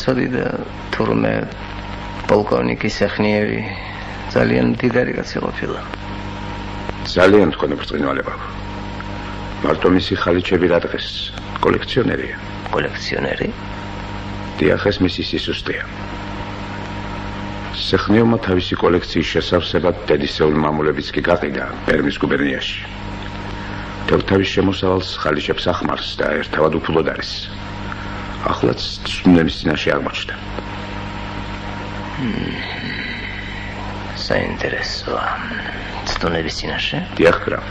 ვიცოდი და თურმე პოლკოვნიკი სეხნიევი ძალიან მდიდარი კაცი ყოფილა. ძალიან თქვენი ბრწყინვალება. მარტო მისი ხალიჩები რა დღეს კოლექციონერია. კოლექციონერი? დიახ, ეს მისი სისუსტეა. სეხნიევმა თავისი კოლექციის შესავსებად დედისეული მამულებიც კი გაყიდა პერმის გუბერნიაში. თავის შემოსავალს ხალიჩებს ახმარს და ერთავად უფლოდ არის. ახლაც ცნების წინაშე აღმოჩნდა. საინტერესოა. ცნების წინაშე? დიახ, გრაფ.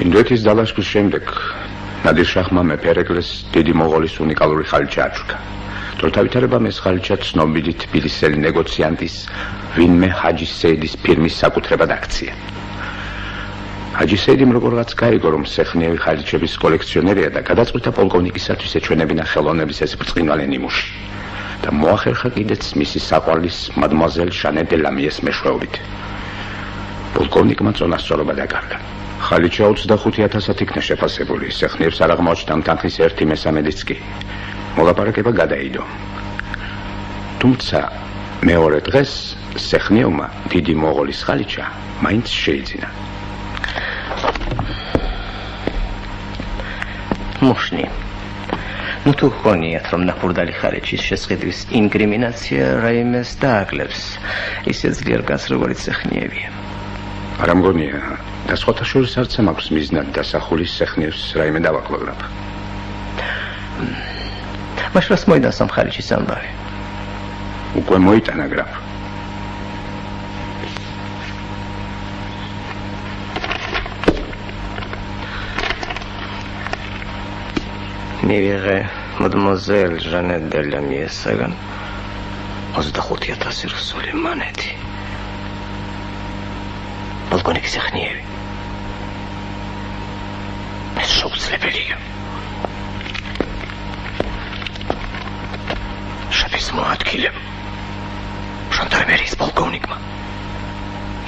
ინდოეთის დალაშქრის შემდეგ ნადირ-შაჰმა მეფე-ერეკლეს დიდი მონღოლის უნიკალური ხალიჩა აჩუქა. თორთავითარებამ ეს ხალიჩა ცნობილი თბილისელი ნეგოციანტის ვინმე ჰაჯი სეიდის ფირმის საკუთრებად აქცია. ჰაჯი სეიდიმ როგორღაც გაიგო, რომ სეხნიევი ხალიჩების კოლექციონერია და გადაწყვიტა პოლკოვნიკისათვის ეჩვენებინა ხელოვნების ეს ბრწყინვალე ნიმუში და მოახერხა კიდეც მისი საყვარლის მადმუაზელ ჟანე დე ლამიეს მეშვეობით. პოლკოვნიკმა წონასწორობა დაკარგა. ხალიჩა 25,000-ად იქნა შეფასებული, სეხნიევს არ აღმოაჩნდა თანხის 1/3-იც კი. მოლაპარაკება გადაიდო. თუმცა მეორე დღეს სეხნიევმა დიდი მონღოლის ხალიჩა მაინც შეიძინა. მუშნი. ნუ თუ გქონიათ, რომ ნახურდალი ხალიჩის შესყიდვის ინკრიმინაცია რაიმეს დააკლებს, ისე ძლიერ კაც როგორც სეხნიევია. არა მგონია, და სხვათა შორის არც მაქვს მიზნად დასახული სეხნიევს რაიმე დავაკლებ. მაშრას მოიდა სამხალიჩის ამბავი. უკვე მოიტანა, გრაფ. მივიღე მადმუაზელ ჟანე დე ლამიესაგან 25,000 რუსული მონეტი. პოლკოვნიკი სეხნიევი. ეს შეუძლებელია. შაფის მოადგილემ ჟანდარმერიის პოლკოვნიკმა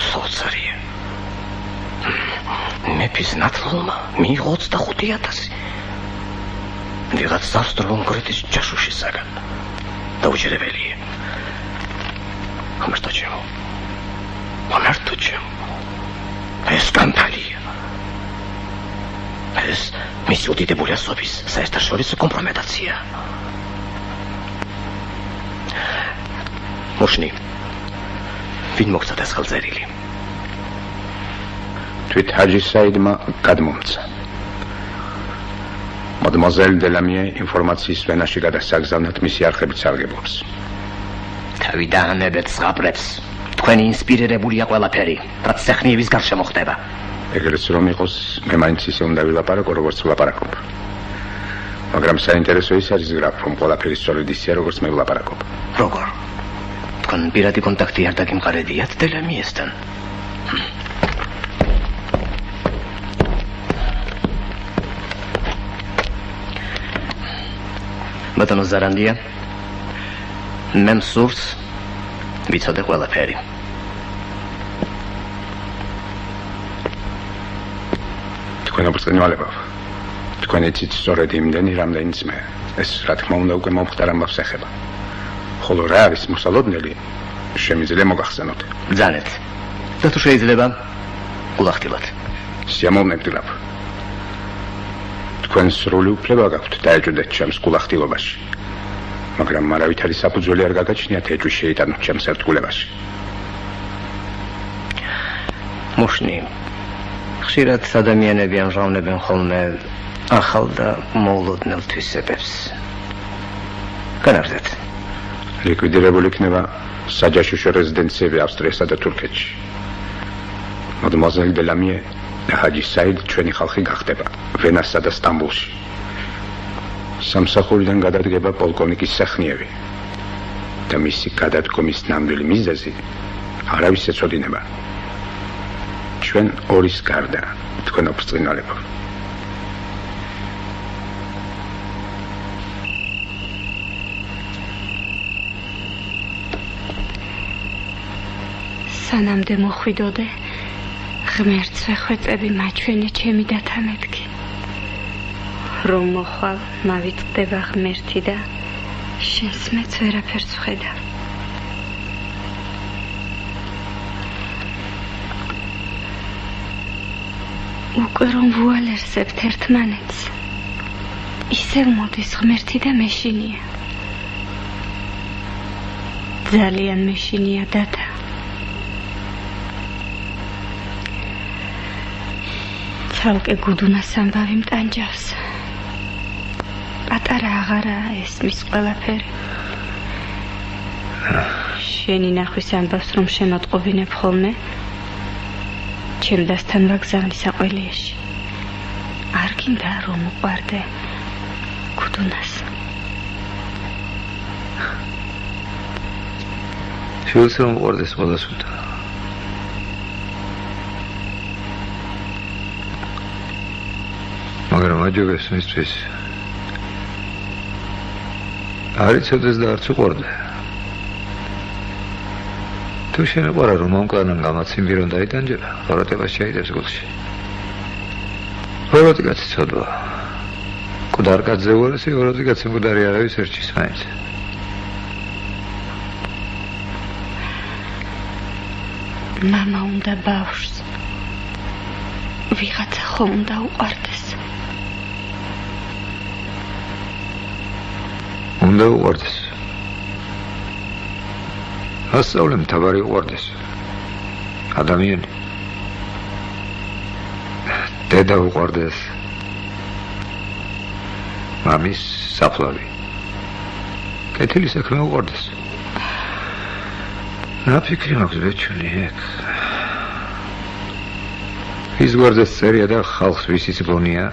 სოцарია. მეფის ნათლულმა მიიღო 25,000. ვიღაც სასტრო კონკრეტის ჯაშუშისაგან დაუჯერებელია. ამერტოჩემ ეს კანტალია. ეს მისი უდიდებული ასობის საერთაშორისო კომპრომეტაცია. მუშნი, ვინ მოგცა ეს ხელწერილი? თვით ჰაჯი საიდმა გადმომცა. მადმუაზელ დე ლამიე ინფორმაციის ვენაში გადასაგზავნად მისი არხებით სარგებლობს. თავიდანებებს ზღაპრებს. თქვენი ინსპირირებულია ყველაფერი, რაც სეხნიევის გარშემო ხდება. ეგრეც რომ იყოს, მე მაინც ისე უნდა ვილაპარაკო, როგორც ვლაპარაკობ. მაგრამ საინტერესო ის არის, გრაფ, რომ ყველაფერი სწორედ ისეა, როგორც მე ვლაპარაკობ. როგორ? თქვენ პირადი კონტაქტი არ დაგიმყარებიათ დე ლამიესთან? ბატონო ზარანდია, მე მსურს ვიცოდე ყველაფერი. თქვენ ბრწყინვალება. თქვენ იცით სწორედ იმდენი, რამდენიც მე. ეს რა თქმა უნდა უკვე მომხდარ ამბავს ეხება. ხოლო რა არის მოსალოდნელი, შემიძლია მოგახსენოთ. ბრძანეთ. და თუ შეიძლება, გულახდილად. სიამოვნებთ, გრაფ. თქვენ სრული უფლება გაქვთ დაეჭვდეთ ჩემს გულახდილობაში. მაგრამ არავითარი საფუძველი არ გაგაჩნიათ ეჭვი შეიტანოთ ჩემს ერთგულებაში. მუშნი, ხშირად ადამიანები ამჟავნებენ ხოლმე ახალ და მოულოდნელ თვისებებს. განაგრძეთ. ლიკვიდირებული იქნება საჯაშუშო რეზიდენციები ავსტრიასა და თურქეთში. მადმუაზელ დე ლამიე და ჰაჯი საიდ ჩვენი ხალხი გახდება ვენასა და სტამბულში. სამსახურიდან გადადგება პოლკოვნიკის სეხნიევი და მისი გადადგომის ნამდვილი მიზეზი არავის ეწოდინება. ჩვენ ორის გარდა, თქვენ ბრწყინვალება. სანამდე მოხვიდოდე, ღმერთს ვეხვეწები მაჩვენე ჩემი დათანეთქი. რომ მოხვალ, მავიწყდება ღმერთი და შენს მეც ვერაფერს ვხედავ. უკვე რომ ვუალერსებთ ერთმანეთს, ისევ მოდის ღმერთი და მეშინია. ძალიან მეშინია დათა. ცალკე გუდუნას ამბავი მტანჯავს. პატარა აღარაა ესმის ყველაფერი. შენი ნახვის ამბავს რომ შემოტყობინებ ხოლმე, ჩემ დასთან ვაგზავნი საყველიაში. არ გინდა რომ უყვარდე გუდუნას. შვილს რომ უყვარდეს ყველას უნდა. მაგრამ აჯობებს მისთვის არ იცოდეს და არც უყვარდა. თუ შენ უყვარა რომ მომკლანან გამაცინდი რომ დაიტანჯება, ხოროტებას შეიდებს გულში. ხოროტი კაცი ცოდვა. მკვდარ კაცზე უარესი, ხოროტი კაცი მკვდარი არავის ერჩის მაინც. მამა უნდა ბავშვს. ვიღაცა ხომ უნდა უყვარდეს. უნდა უყვარდეს. ასწავლე მთავარი უყვარდეს. ადამიანი. დედა უყვარდეს. მამის საფლავი. კეთილი საქმე უყვარდეს. რა ფიქრი მაქვს ბეჭვი ეგ? ის გვარდეს წერია და ხალხს ვისიც გონია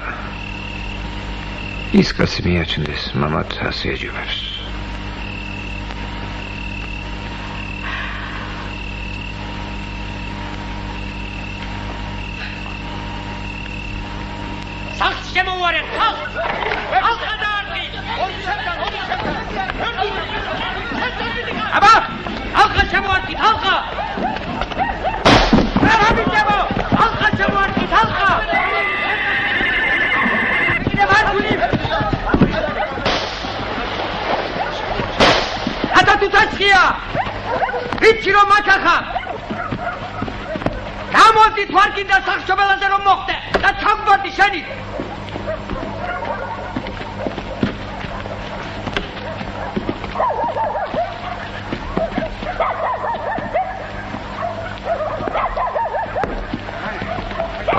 ის კაცი მიაჩნდეს მამად ასე ეჯობებს. სახლს შემოუარეთ, ხალხს! ხალხა დაარყი! აბა! ხალხა შემოარყით, ხალხა! რა ვიცებო! ხალხა შემოარყით, ხალხა! კიდე ვარგული! ატა თუ თაშია! ვიცი რომ მაქახა! გამოდით ვარგინდა სახშობელაზე რომ მოხდე და ჩამგვარდი შენი!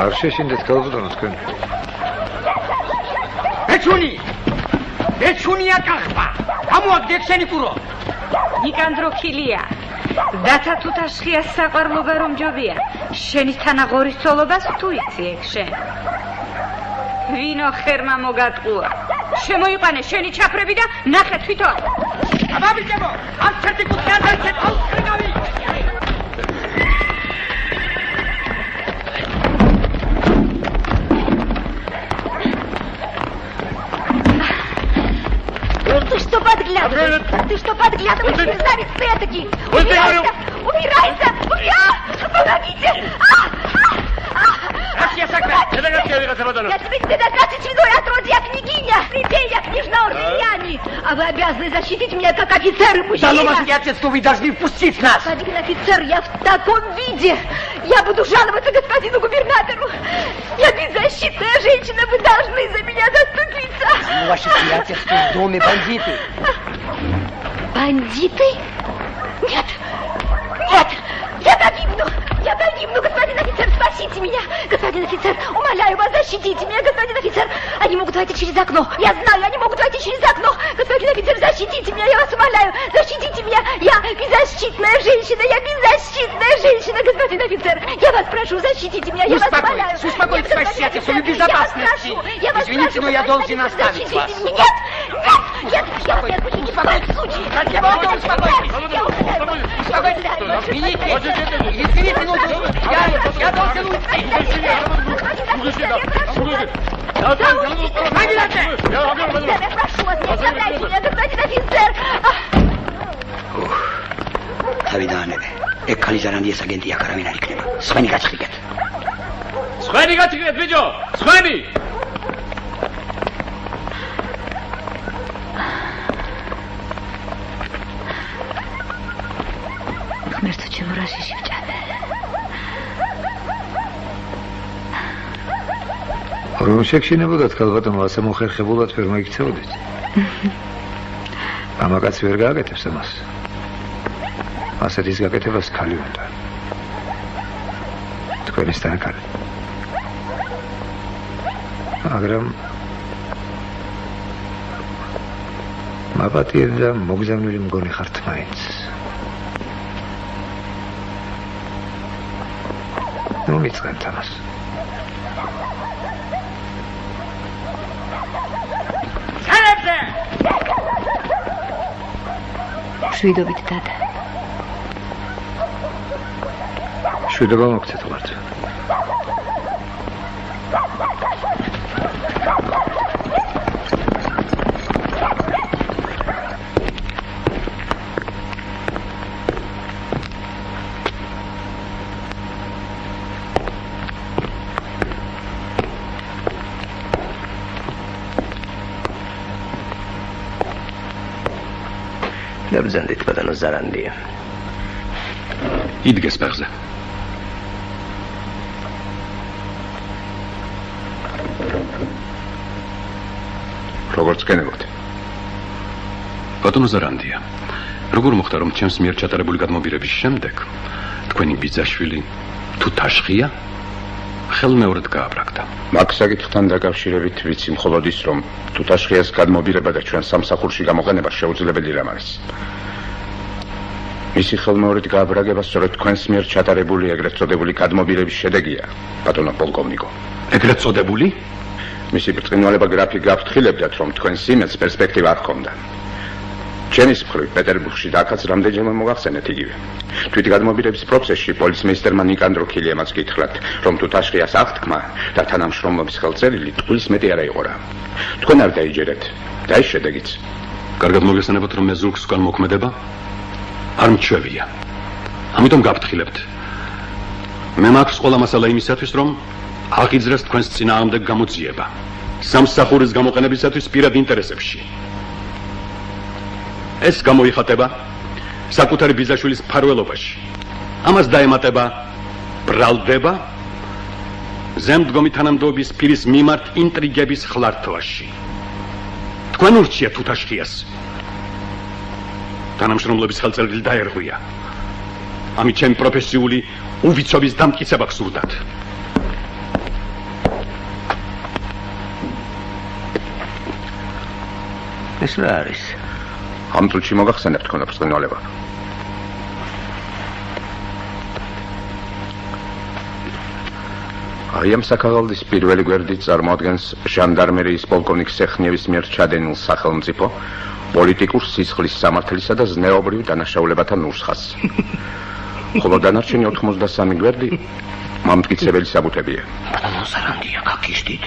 არ შეშინდეთ კალბატონო თქვენ. ბეჩუნია კახბა. გამოაგდეთ შენი კურო. ნიკანდროქილია. დათა თუთაშხიას საყვარლობა რომ ჯობია. შენი თანაღორის ცოლობას თუ იცი ეგ შენ. ვინო ხერმა მოგატყუა. შემოიყვანე შენი ჩაფრები და ნახე თვითონ. აბა ვიცებო, ამ ცერტი კუთხე არ დაიცეთ, აუ ხრგავი. Ты что подглядываешь? Мерзавец ты этакий! Убирайся! Помогите! Я тебе докатить свиной отродья, я княгиня! Прибей, я княжна Ордельяне! А вы обязаны защитить меня как офицер и мужчина! Да ну вас, отец, что вы должны впустить нас! Господин офицер, я в таком виде! Я буду жаловаться господину губернатору! Я беззащитная женщина, вы должны за меня заступиться! Ну, ваше сиятельство, в доме бандиты! Бандиты? Нет! Нет! Я погибну! Я погибну, господин офицер, спасите меня! Господин офицер, умоляю вас, защитите меня, господин офицер! Они могут войти через окно! Я знаю, они могут войти через окно! Господин офицер, защитите меня, я вас умоляю! Защитите меня! Я беззащитная женщина! Я беззащитная женщина, господин офицер! Я вас прошу, защитите меня, я вас умоляю! Успокойтесь, ваше сиятельство, вы в безопасности! Извините, но я должен оставить вас! Нет! Нет! Я вас не отпущу ни в коем случае! Я вас не отпущу! Успокойтесь! Извините, но я должен уйти! Я прошу вас, не оставляйте меня, господин офицер! თავიდანები. ეგ ხალი ზარანდი ეს აგენტია კარავინ არ იქნება. სხვენი გაჩხიგეთ. სხვენი გაჩხიგეთ, ბიჭო! სხვენი! მორაში შევჭადე. რომ შეგშინებოდათ ქალბატონო, ასე მოხერხებულად ვერ მოიქცეოდით. ამაკაც ვერ გააკეთებს ამას. ასეთის გაკეთებას ქალი უნდა. თქვენისთან ქალი. მაგრამ მაპატიერი და მოგზავნილი მგონი ხართ მაინც. ნუ მიწყენთ ამას. შვიდობით დადა. შვიდობა მოგცეთ ვართ. Nebzendit badanos Zarandija. იდგეს ფეხზე. როგორც გენებოთ. ბატონო ზარანდია, როგორ მოხდა რომ ჩემს მიერ ჩატარებული გადმობირების შემდეგ თქვენი ბიძაშვილი თუ თაშხია ხელმეორედ გააბრაგდა. მაგ საკითხთან დაკავშირებით ვიცი მხოლოდ ის, რომ თუ თაშხიას გადმობირება და ჩვენ სამსახურში გამოყენება შეუძლებელი რამ არის. მისი ხელმეორედ გააბრაგება სწორედ თქვენს მიერ ჩატარებული ეგრეთ წოდებული გადმობირების შედეგია, ბატონო პოლკოვნიკო. ეგრეთ წოდებული? მისი ბრწყინვალება გრაფი გაფრთხილებდათ, რომ თქვენს იმედს პერსპექტივა არ ჰქონდა. ჩემის მხრივ პეტერბურგში და აქაც რამდენჯერმე მოგახსენეთ იგივე. თვით გადმობირების პროცესში პოლიცმეისტერმა ნიკანდრო ქილიამაც გითხრათ, რომ თუ თაშხიას აღთქმა და თანამშრომლობის ხელწერილი ტყუილის მეტი არა იყო რა. თქვენ არ დაიჯერეთ და ეს შედეგიც. კარგად მოგესალმებათ, რომ მე ზურგს უკან მოქმედება არ მჩვევია. ამიტომ გაფრთხილებთ. მე მაქვს ყველა მასალა იმისათვის, რომ აღიძრას თქვენს წინააღმდეგ გამოძიება. სამსახურის გამოყენებისათვის პირად ინტერესებში. ეს გამოიხატება საკუთარი ბიძაშვილის მფარველობაში. ამას დაემატება ბრალდება ზემდგომი თანამდებობის პირის მიმართ ინტრიგების ხლართვაში. თქვენ ურჩიათ თუ თაშხიას თანამშრომლობის ხელწერილი დაერღვია. ამით ჩემი პროფესიული უვიცობის დამტკიცება გსურდათ. ეს რა არის? ამ წუთში მოგახსენებთ თქვენ ბრწყინვალება. აი ამ საქაღალდის პირველი გვერდი წარმოადგენს ჟანდარმერიის პოლკოვნიკ სეხნიევის მიერ ჩადენილ სახელმწიფო პოლიტიკურ სისხლის სამართლისა და ზნეობრივ დანაშაულებათა ნუსხას. ხოლო დანარჩენი 83 გვერდი მამტკიცებელი საბუთებია. ბატონო ზარანდია, გაგიშტით.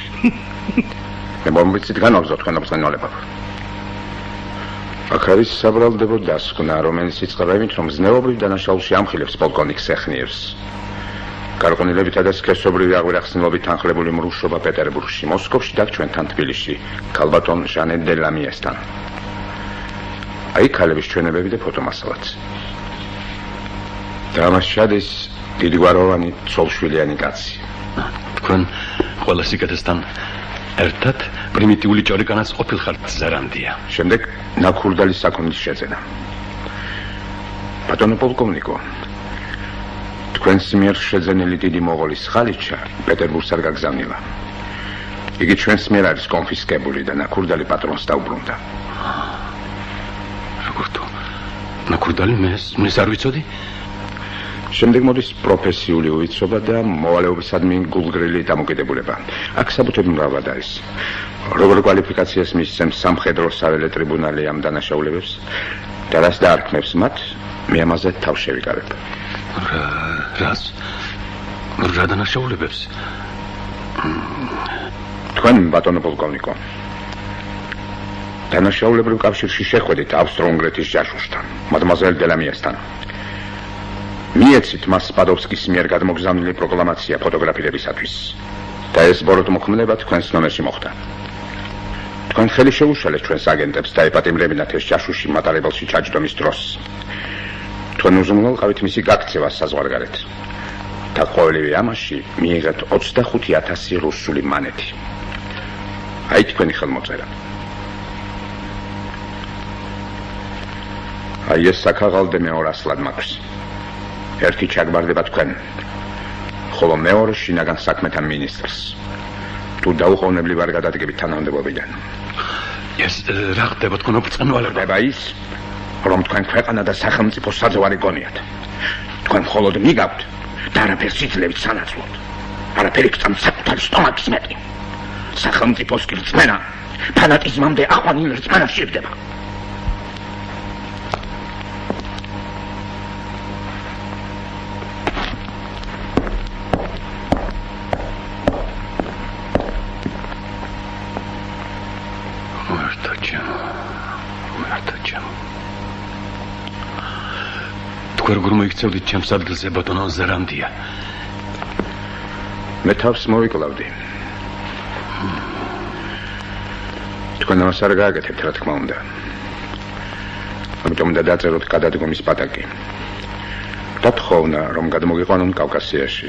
მე მომიცით განაგზო თქვენ ბრწყინვალება. აქ არის საბრალდებო დასკვნა, რომელიც იწყება იმით, რომ ზნეობრივ დანაშაულში ამხილებს პოლკოვნიკ სეხნიევს. გარყვნილებითა და სქესობრივი აღვირახსნილობით თანხლებული მრუშობა პეტერბურგში, მოსკოვში და ჩვენთან თბილისში, ქალბატონ ჟანეტ დე ლამიესთან. აი ქალების ჩვენებები და ფოტომასალაც. და ამას ჩადის დიდგვაროვანი ცოლშვილიანი კაცი. თქვენ ყველა სიკეთესთან ერთად პრიმიტიული ჭორიკანას ყოფილხართ ზარანდია. შემდეგ ნაქურდალის საქონლის შეძენა. ბატონო პოლკოვნიკო, თქვენს მიერ შეძენილი დიდი მოღოლის ხალიჩა პეტერბურგს არ გაგზავნილა. იგი ჩვენს მიერ არის კონფისკებული და ნაქურდალი პატრონს დაუბრუნდა. როგორ თუ ნაქურდალი მეს არ ვიცოდი? შემდეგ მოდის პროფესიული უვიცობა და მოვალეობისადმი გულგრილი დამოკიდებულება. აქ საბუთები მრავლად არის. როგორ კვალიფიკაციას მისცემს სამხედრო საველე ტრიბუნალი ამ დანაშაულებებს და რას დაარქმევს მათ, მე ამაზე თავს შევიკავებ. რა დანაშაულებებს? თქვენ ბატონო პოლკოვნიკო, დანაშაულებრივ კავშირში შეხვედით ავსტრო-უნგრეთის ჯაშუშთან, მადმაზელ დე ლამიესთან. მიეცით მას სპადოვსკის მიერ გადმოგზავნილი პროკლამაცია ფოტოგრაფირებისათვის და ეს ბოროტ მოქმედება თქვენს ნომერში მოხდა. თქვენ ხელი შეუშალეთ ჩვენს აგენტებს და ეპატიმრებინათ ეს ჯაშუში მატარებელში ჩაჯდომის დროს. თქვენ უზრუნველყავით მისი გაქცევა საზღვარგარეთ. და ყოველივე ამაში მიიღეთ 25,000 რუსული მანეთი. აი თქვენი ხელმოწერა. აი ეს საქაღალდე მეორასლად მაქვს. ერთი ჩაგბარდება თქვენ, ხოლო მეორე შინაგან საქმეთა მინისტრს. თუ დაუყოვნებლივ არ გადადგებით თანამდებობიდან. ეს რა ხდება თქვენ ოფიციალურად? ხდება ის, რომ თქვენ ქვეყანა და სახელმწიფო საძოვარი გონიათ. თქვენ მხოლოდ მიგავთ და არაფერს იძლევთ სანაცვლოდ. არაფერი გწამთ საკუთარი სტომაქის მეტი. სახელმწიფოს კი რწმენა ფანატიზმამდე აყვანილ რწმენას სჭირდება. თქვენ როგორ მოიქცევდით ჩემს ადგილზე ბატონო ზერანდია? მე თავს მოვიკლავდი. თქვენ ამას არ გააკეთებთ, რა თქმა უნდა. ამიტომ დაწეროთ გადადგომის პატაკი. დათხოვნა, რომ გადმოგიყვანონ კავკასიაში,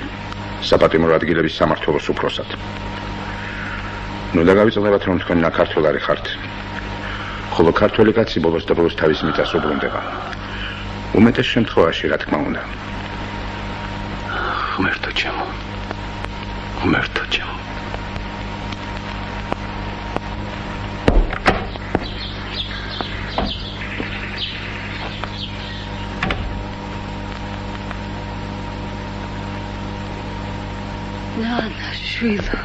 საპატიმრო ადგილების სამმართველოს უფროსად. ნუ დაგავიწყდებათ, რომ თქვენ ნაქართველარი ხართ. ხოლო ქართველი კაცი ბოლოს და ბოლოს თავის მიწას უბრუნდება. უმეტეს შემთხვევაში, რა თქმა უნდა. ღმერთო ჩემო. ღმერთო ჩემო. ნანა შვილო.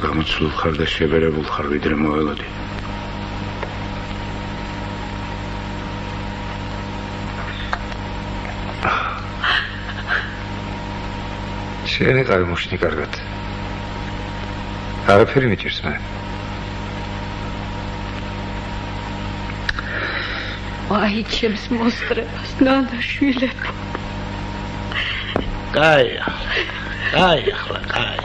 გამოცლულ ხარ და შებერებულ ხარ, ვიდრე მოველოდი. შენი ყავი მუშნი კარგად. არაფერი მიჭირს მე. აი ჩემს მოსტრებას, ნანა შვილებო. კაი ახლა, კაი.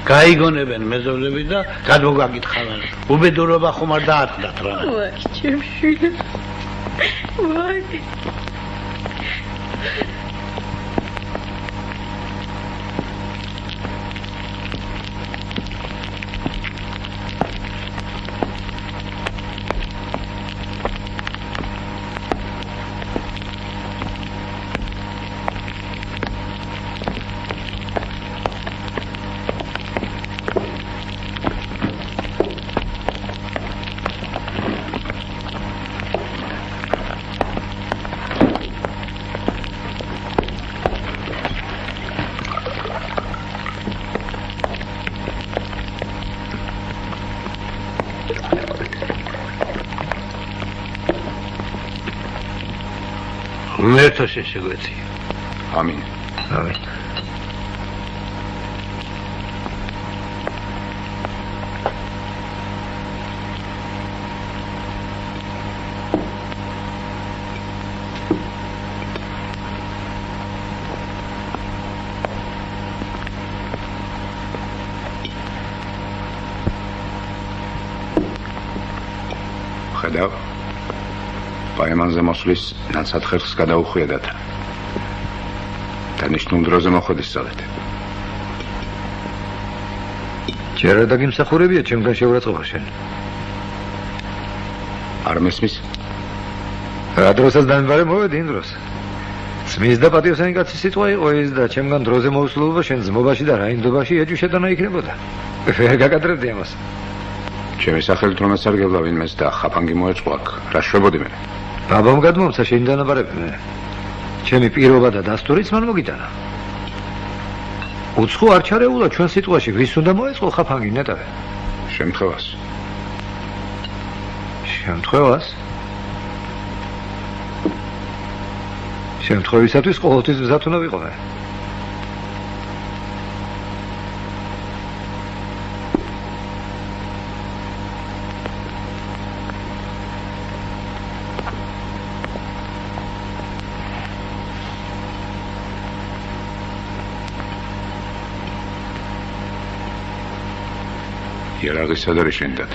გაიგონებენ მეზობლები და გადმოგაგითხავენ. უბედურობა ხომ არ დაატყდათ რა. ვაი, ჩემ შვილებო. ვაი. ღმერთო შეგვეცია. ამინ. ამინ. ხედავ პაემანზე მოსვლის ნაცათხერხს გადაუხვიედათ. დანიშნულ დროზე მოხვედისწავლეთ. ჯერ არ დაგიმსახურებია ჩემგან შეურაცხყოფა შენ. არ მესმის? რა დროსაც დამიბარე მოვედი იმ დროს. ძმის და პატიოსანი კაცის სიტყვა იყო ეს და ჩემგან დროზე მოუსულობა შენ ძმობაში და რაინდობაში ეჭვშედანა იქნებოდა. ვერ გაკადრებდი ამას. ჩემი სახელით რომ ესარგებლა ვინმეს და ხაფანგი მოეწყო აქ. რა შვებოდი მე? ბაბამ გადმომცა შენი დანაბარები მე. ჩემი პირობა და დასტურიც მან მოგიტანა. უცხო არ ჩარეულა ჩვენ სიტყვაში, ვის უნდა მოეწყო ხაფანგი ნეტავე? შემთხვევას. შემთხვევას? შემთხვევისათვის ყოველთვის მზად უნდა ვიყავე. იარაღი სად არის შენ დად?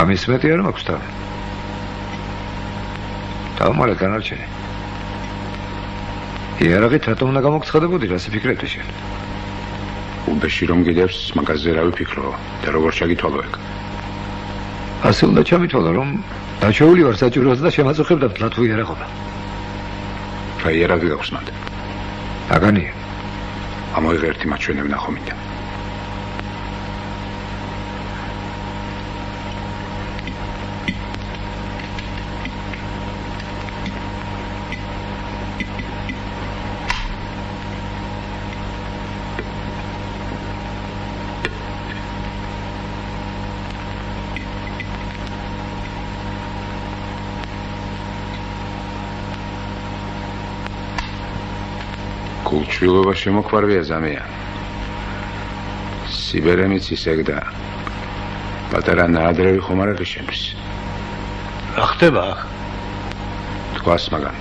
ამის მეტი არ მაქვს თავი. თავმალე განარჩენი. იარაღით რატომ უნდა გამოგცხადებოდი, რას ფიქრობდი შენ? უბეში რომ გიდევს, მაგაზე რა ვიფიქრო და როგორ ჩაგითვალო ეგ? ასე უნდა ჩამითვალა, რომ დაჩეული ვარ საჭიროას და შემაწუხებდათ ლათვი იარაღობა. რა იარაღი გაქვს მანდ? აგანია. ამოიღე ერთი მაჩვენე ვნახო მინდა. გულჩვილობა შემოყვარვია ზამია. სიბერემიც ისეგ და პატარა ნაადრევი ხომ არ არის შენთვის? რა ხდება აქ? თქვას მაგან.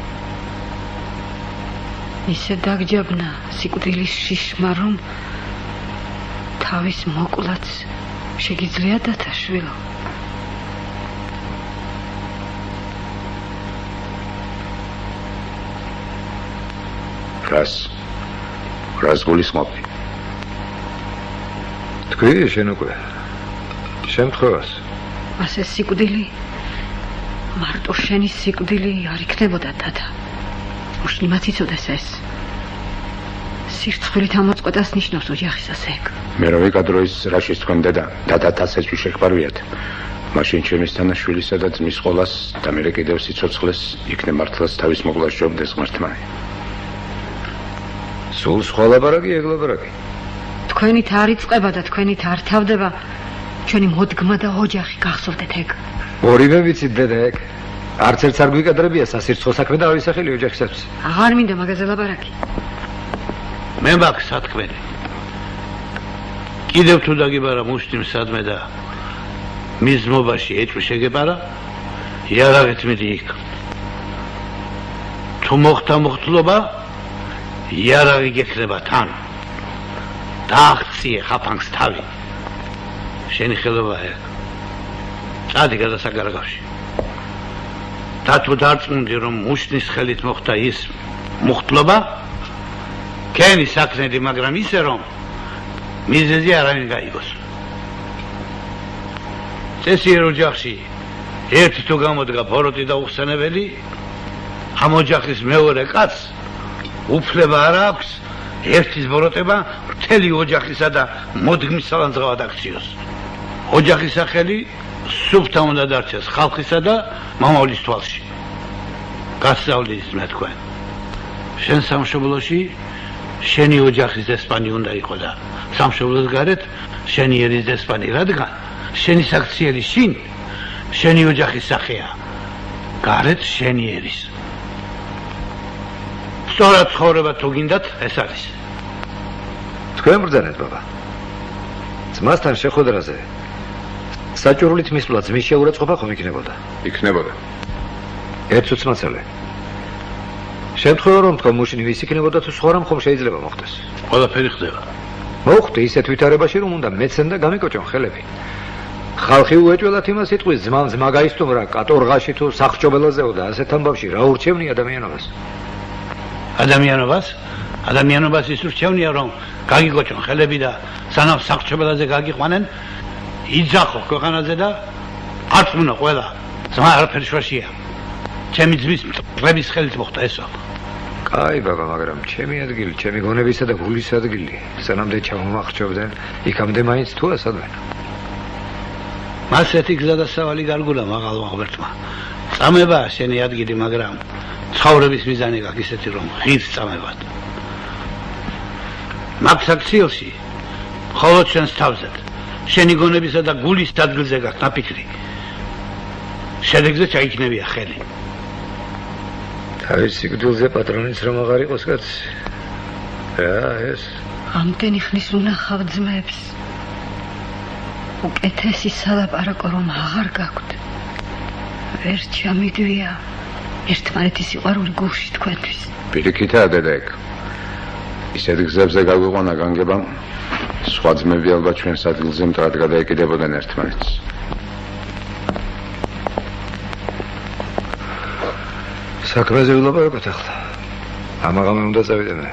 ისე დაგჯაბნა სიკვდილის შიშმა, რომ თავის მოკლაც შეგიძლია დათაშვილო. რას გულისხმობდი? თქვი შენ უკვე შემთხვევას. ასე სიკვდილი მარტო შენი სიკვდილი არ იქნებოდა დადა. უშნიმაც იცოდეს ეს. სირცხვილით ამოწყვეტას ნიშნავს ოჯახისას ეგ. მე რა ვიკადრო ის რაშიც თქვენ დადათ ასეჭვი შეგპარვიათ. მაშინ ჩემის თანაშვილისა და ძმის ყოლას და მე კიდევ სიცოცხლეს იქნებ მართლაც თავის მოკვლას ჯობდეს ღმერთმა. სულ სხვა ლაბარაკი, ეგ ლაბარაკი. თქვენით არ იწყება და თქვენით არ თავდება ჩვენი მოდგმა და ოჯახი, გახსოვდეთ ეგ. ორივე ვიცით დედა ეგ. არც ერთს არ გვიკადრებია სასირცხო საქმე და ავისახელი ოჯახისათვის. აღარ მინდა მაგაზე ლაბარაკი. მე მაქვს სათქმელი. კიდევ თუ დაგიბარა მუშტიმ სადმე და მის მობაში ეჭვი შეგებარა, იარაღით მიდი იქ. თუ მოხდა მოხდლობა, იარაღი გექნება თან. დააღწიე ხაფანგს თავი. შენი ხელობა ეგ. წადი გადასაგარგავში. და თუ დარწმუნდი რომ მუშტის ხელით მოხდა ის მოხდლობა, კენი საკნედი, მაგრამ ისე რომ მიზეზი არავინ გაიგოს. წესიერ ოჯახში ერთი თუ გამოდგა ფოროტი და უხსენებელი, ამ ოჯახის მეორე კაცს უფლება არ აქვს ერთის ბოროტება მთელი ოჯახისა და მოდგმის სალანძღავად აქციოს. ოჯახის სახელი სუფთა უნდა დარჩეს ხალხისა და მამავლის თვალში. გასწავლის მე თქვენ. შენ სამშობლოში შენი ოჯახის დესპანი უნდა იყო და სამშობლოს გარეთ შენი ერის დესპანი, რადგან შენი საქციელი შინ შენი ოჯახის სახეა. გარეთ შენი ერის. სწორად ცხოვრება თუ გინდათ, ეს არის. თქვენ ბრძანეთ ბაბა. ძმასთან შეხვედრაზე საჭურვლით მისვლა ძმის შეურაცხყოფა ხომ იქნებოდა? იქნებოდა. ერთ უცმაცალე. შემთხვევა რომ თქვენ მუშინი ვის იქნებოდა თუ სხვა რამ ხომ შეიძლება მოხდეს? ყველაფერი ხდება. მოხდი ისეთ ვითარებაში რომ უნდა მეცენ და გამიკოჭონ ხელები. ხალხი უეჭველად იმას იტყვის ძმამ ძმა გაისტუმრა კატორღაში თუ სახრჩობელაზეო და ასეთ ამბავში რა ურჩევნი ადამიანობას? ადამიანობას ის ურჩევნია რომ გაგიკოჭონ ხელები და სანამ სახრჩობელაზე გაგიყვანენ, იძახო ქვეყანაზე და ართმუნო ყველა. ძმა არაფერი შუაშია. ჩემი ძმის მტრების ხელით მოხდა ესო. კაი ბაბა, მაგრამ ჩემი ადგილი, ჩემი გონებისა და გულის ადგილი, სანამდე ჩამომახჩობდნენ, იქამდე მაინც თუ ასადვენ. მას ეთი გზა და სავალი გარგულა მაღალმა ღმერთმა. წამება შენი ადგილი, მაგრამ ცხოვრების მიზანი გაქვს ისეთი რომ ღირს წამებად. მაგ საქციელში მხოლოდ შენს თავზედ, შენი გონებისა და გულის ადგილზე გაქვს ნაფიქრი. შედეგზე ჩაიქნებია ხელი. თავის სიკვდილზე პატრონის რომ აღარ იყოს კაცი. რა ეს? ამდენი ხნის უნახავ ძმებს. უკეთესი სალაპარაკო რომ აღარ გაქვთ. ვერ ჩამიდვია ერთმანეთის სიყვარული გულში თქვენთვის. პირიქითაა დედაეკ. ისეთ გზებზე გაგვიყვანა განგებამ, სხვა ძმები ალბათ ჩვენს ადგილზე მტრად გადაეკიდებოდნენ ერთმანეთს. საქმეზე ვილაპარაკოთ ახლა. ამაღამე უნდა წავიდე მე.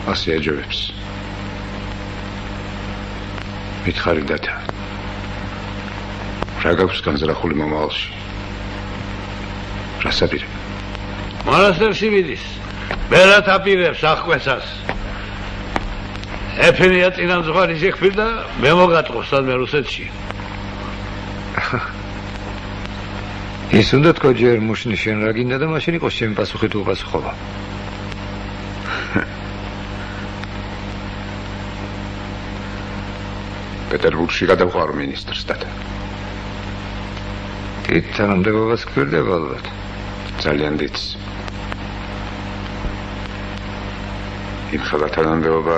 ასე ეჯობებს. მითხარი დათა. რა გაქვს განზრახული მომავალში? რას აპირებ? მონასტერში მიდის. მერად აპირებს აღკვეცას. ეფენია წინამძღვარი შეხვდა, მე მოგატყობს სადმე რუსეთში. ის უნდა თქვა ჯერ მუშნი შენ რა გინდა და მაშინ იყოს ჩემი პასუხი თუ უპასუხობა. პეტერბურგში გადავყავ მინისტრს დათა. დიდ თანამდებობას გვერდება ალბათ. ძალიან დიდს. იმ ხელა თანამდებობა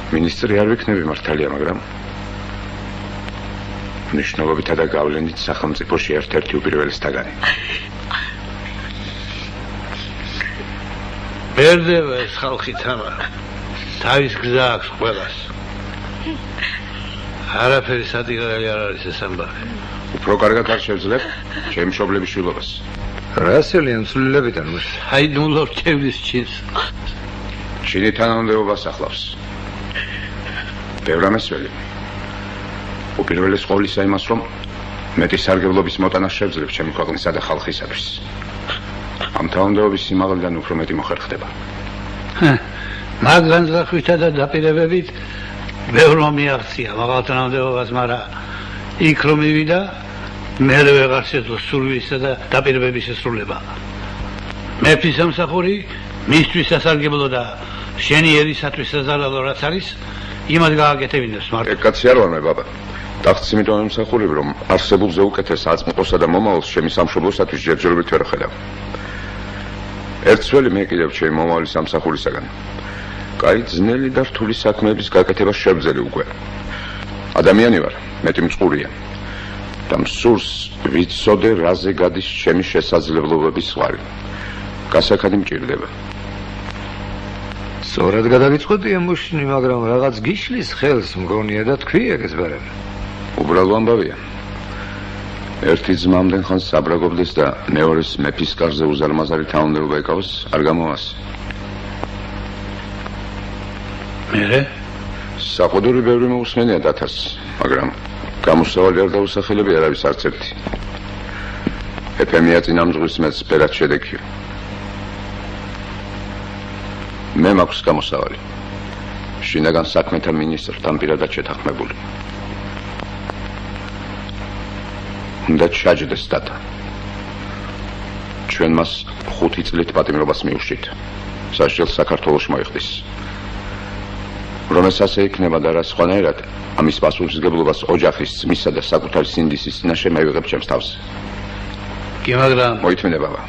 მინისტრი არ ვიქნები მართალია, მაგრამ მნიშვნელობითა და გავლენით სახელმწიფოში ერთ-ერთი უპირველესთაგანი. ბერდება ეს ხალხი თამა. თავის გზა აქვს ყველას. არაფერი სადიღალი არ არის ეს ამბავი. უფრო კარგად არ შევძლებ ჩემი მშობლების შვილობას. რასელი ამსრულებიდან მუშ. აი ნულო რჩევლის ჩინს. შენი თანამდებობას ახლავს. ბევრ ამესველი. უპირველეს ყოვლისა იმას, რომ მეტი სარგებლობის მოტანა შევძლებ ჩემი ქვეყნისა და ხალხისათვის. ამ თანამდებობის სიმაღლიდან უფრო მეტი მოხერხდება. მაგ განზრახვითა და დაპირებებით ბევრმა მიაღწია მაღალ თანამდებობას, მაგრამ იქ რომ მივიდა, მერე ვეღარ შეძლო სურვილისა და დაპირებების შესრულება. მეფის სამსახური მისთვის სასარგებლო და შენი ერისათვის საზარალო რაც არის, იმად გააკეთებინებს მარტო. ეგ კაცი არ ვარ მე ბაბა. ტახტს იმიტომ ემსახურებ, რომ არსებულზე უკეთეს აწმყოსა და მომავალს ჩემი სამშობლოსათვის ჯერჯერობით ვერ ხედავ. ერთსველი მე კიდევ ჩემი მომავალი სამსახურისაგან. კაი ძნელი და რთული საქმეების გაკეთებას შევძელი უკვე. ადამიანი ვარ, მეტი მწყურია. და მსურს ვიცოდე რაზე გადის ჩემი შესაძლებლობების ზღვარი. გასაქანი მჭირდება. სწორად გადავიწყდია მუშნი, მაგრამ რაღაც გიშლის ხელს მგონია და თქვი ეგ ბარემ. უბრალო ამბავია. ერთი ძმა ამდენ ხანს საბრაგობდეს და მეორეს მეფის კარზე უზარმაზარი თანამდებობა ეკავს, არ გამოასწ. მერე საყუდური ბევრი მოусმენია დათას, მაგრამ გამოსავალი არ დაუსახელები არავის არც ერთი. ეფემია წინამძღვრის მეც ბერად შედეგია. მე მაქვს გამოსავალი. შინაგან საქმეთა მინისტრთან პირადად შეთანხმებული. უნდა ჩაჯდეს დათა. ჩვენ მას 5 წლით პატიმრობას მიუშვით. სასჯელს საქართველოში მოიხდის. რომ ეს ასე იქნება და რა სხვანაირად, ამის პასუხისმგებლობას ოჯახის, ძმისა და საკუთარი სინდისის წინაშე მე ვიღებ ჩემს თავს. კი, მაგრამ მოითმინე ბაბა.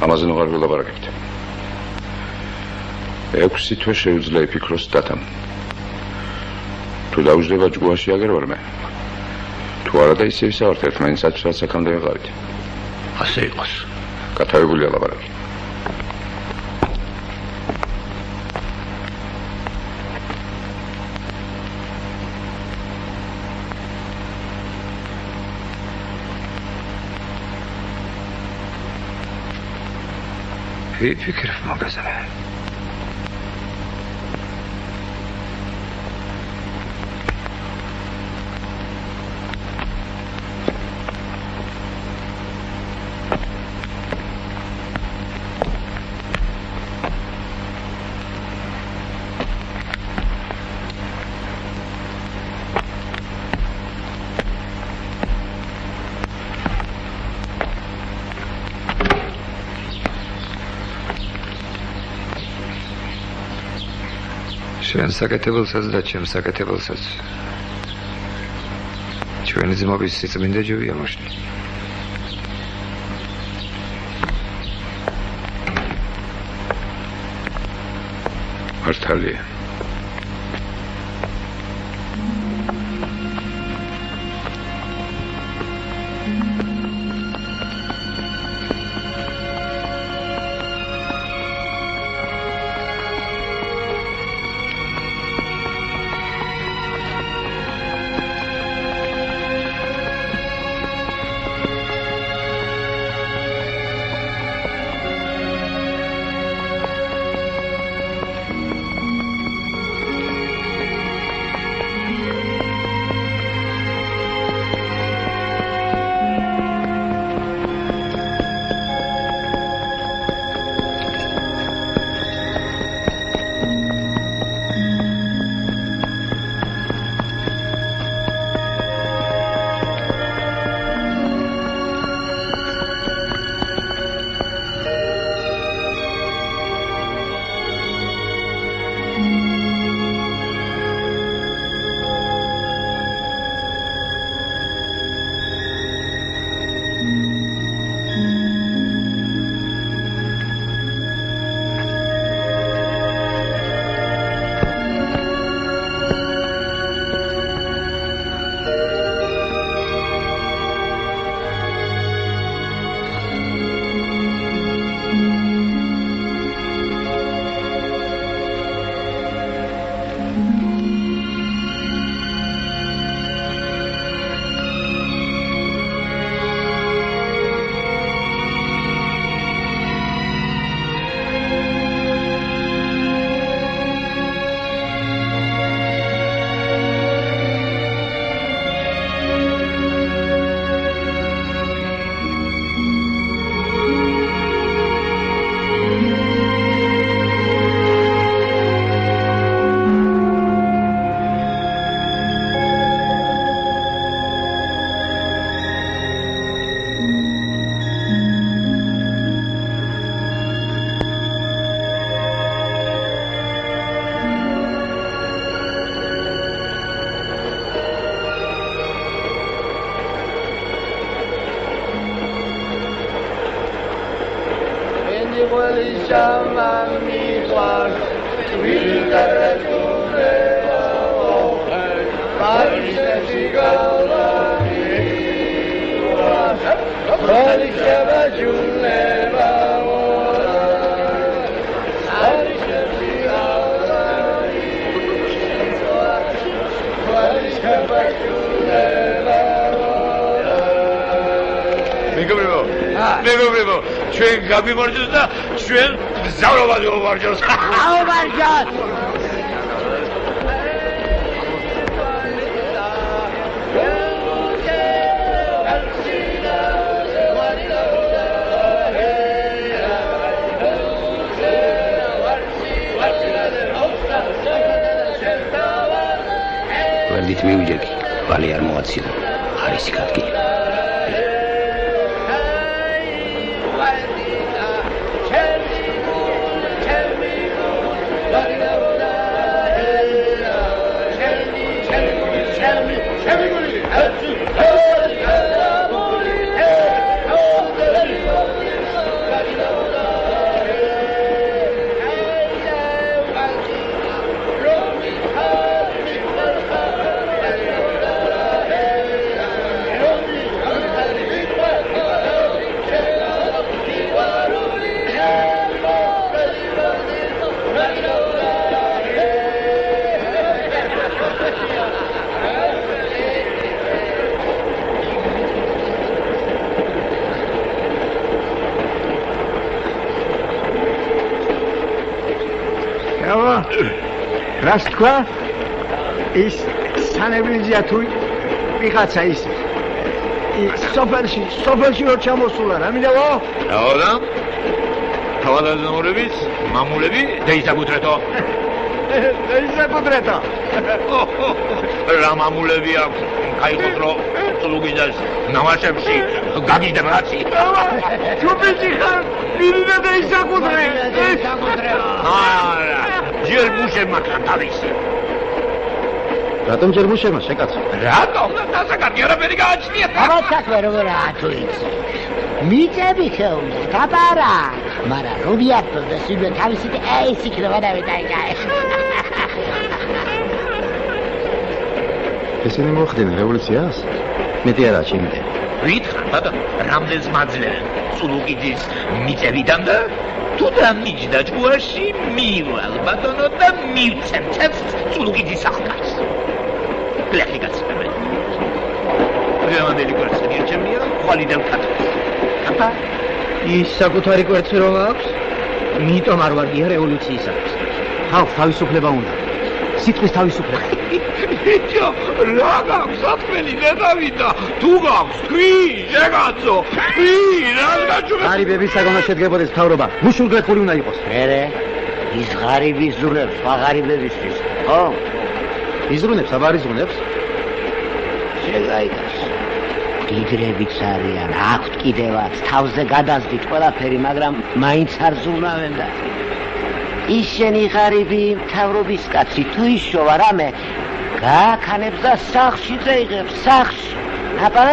ამაზე ნუღარ ვილაპარაკებთ. 6 თვე შეუძლია იფიქროს დათამ. თუ დაუждდება ჯგუაში აგერ ვარ მე. თუ არა და ისე ვისავართ ერთმანეთსაც რაც აქამდე ვიყავით. ასე იყოს. გათავებულია ლაპარაკი. ვიფიქრებ მაგაზე. ჩვენ საკეთებელსაც და ჩემ საკეთებელსაც ჩვენი ძმობის სიწმინდე ჯობია მოშლი. მართალია. მეგობრებო, ჩვენ გამიმარჯვეს და ჩვენ გზავრობაზე ვარჯოს. აუვარჯოთ. ვერდით მივიჯექი, ვალი არ მოაციო, არის იქ რას თქვა? ის სანებრინძია თუ ვიღაცა ის სოფელში რო ჩამოსულა, რა მინდაო? რაოდა? თავადაზნაურების მამულები დაისაკუთრეთო. დაისაკუთრეთო. რა მამულები აქვს? კაიხოთრო ლუგიზას ნამაშებში გაგიჟდა რაცი. თუ ბიჭი ხარ, ვინდა დაისაკუთრე? არა. ჯერ მუშებმა თავისი. რატომ ჯერ მუშებმა შეკაცხა? რატომ? დასაკარგი არაფერი გააჩნია. ამათ საქმე როგორ ათუ იცი. მიწები შეუნდა, გაბარა. მაგრამ რობიატოს ისე თავისი ეს იქნება დავიტაიკაე. ესენი მოხდნენ რევოლუციას? მეტი არა ჩემი. ვითხრა, ბატონო, რამდენს მაძლევენ წულუკიძის მიწებიდან და თუ დამიჯდა ჯგუაში მივალ ბატონო და მივცემ წულუკიძის სახლკაც. ბლეხი გაცემენ. რამოდენი კვერცხი ერთემია, ხვალიდან კატებს. აბა, ის საკუთარი კვერცხი რომ აქვს? მიტომ არ ვარგია რევოლუციისათვის. ხალხს თავისუფლება უნდა. სიტყვის თავისუფლება. ბიჭო, რა გაქვს საქმელი ნეტავიდა? თუ გაქვს თქვი, შეგაცო. თქვი, რა გაჩვენე? ღარიბების საგონად შედგებოდეს მთავრობა. მუშურგლეხური უნდა იყოს. მერე ის ღარიბი იზრუნებს, ღარიბებისთვის. ხო? იზრუნებს, აბა იზრუნებს? შეგაიგას. იგრებიც არიან, აქვთ კიდევაც, თავზე გადაზდით ყველაფერი, მაგრამ მაინც არ ზრუნავენ და ის შენი ღარიბი მთავრობის კაცი თუ ისოვა რამე გააქანებს და სახლში წაიღებს, სახლში. აბა,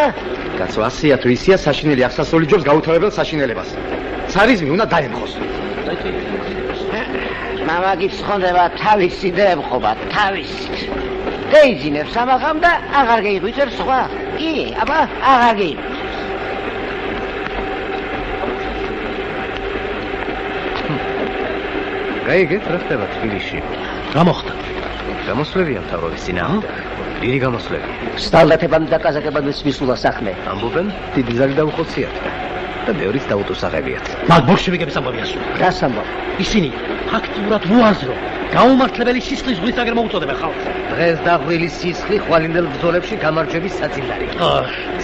კაცო, ასეა თუ ისია საშინელი ახსასროლი ჯობს გაუთავებელ საშინელებას. ცარიზმი უნდა დაემხოს. მამაკიც ხონდება თავისი და ემხობა თავისით. გაიძინებს ამაღამ და აღარ გეიღვიძებს სხვა. კი, აბა, აღარ გეიღვიძებს. გაიგეთ რა ხდება თბილისში? რა მოხდა? გამოსვლებია მთავრობის წინააღმდეგ. დიდი გამოსვლები. სტალდათებამ და კაზაკებამ მისულა საქმე. ამბობენ, დიდი ზარი დაუხოციათ და მეორიც დაუტუსაღებიათ. მაგ ბოლშევიკების ამბავი ასო. რას ამბავ? ისინი ფაქტიურად უაზრო, გაუმართლებელი სისხლის ზღვისაგერ მოუწოდებენ ხალხს. დღეს დაღვილი სისხლი ხვალინდელ ბრძოლებში გამარჯვების საწინდარი.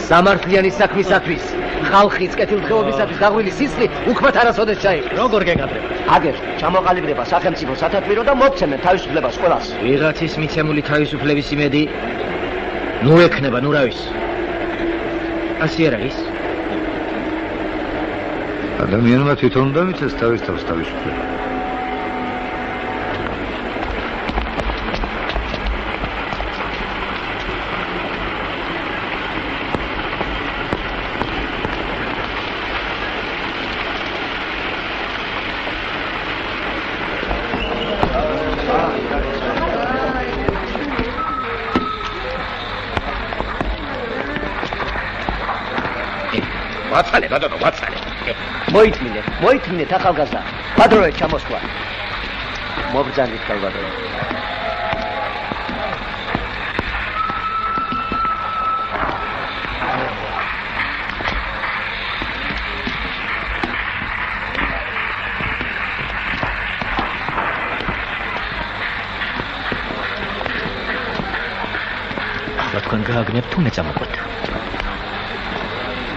სამართლიანი საქმისათვის, ხალხის კეთილდღეობისათვის დაღვილი სისხლი უქმად არასოდეს ჩაიგდეს. როგორ გეკადრება? აგერ ჩამოყალიბდება სახელმწიფო სათათბირო და მოგცემენ თავისუფლებას ყველას. ვიღაცის მიცემული თავისუფლების იმედი ნუ ექნება, ნუ რა ვიცი. ასე არ არის? ადამიანმა თვითონ უნდა მიცეს თავის თავს თავისუფლება. ვაცალე, ბატონო, ვაცალე. მოითმინეთ ახალგაზრდა. ბადროე ჩამოსვლა. მობრძანით კალბადრო. ახლა თქვენ გააგნებთ თუ მეწამოყვეთ?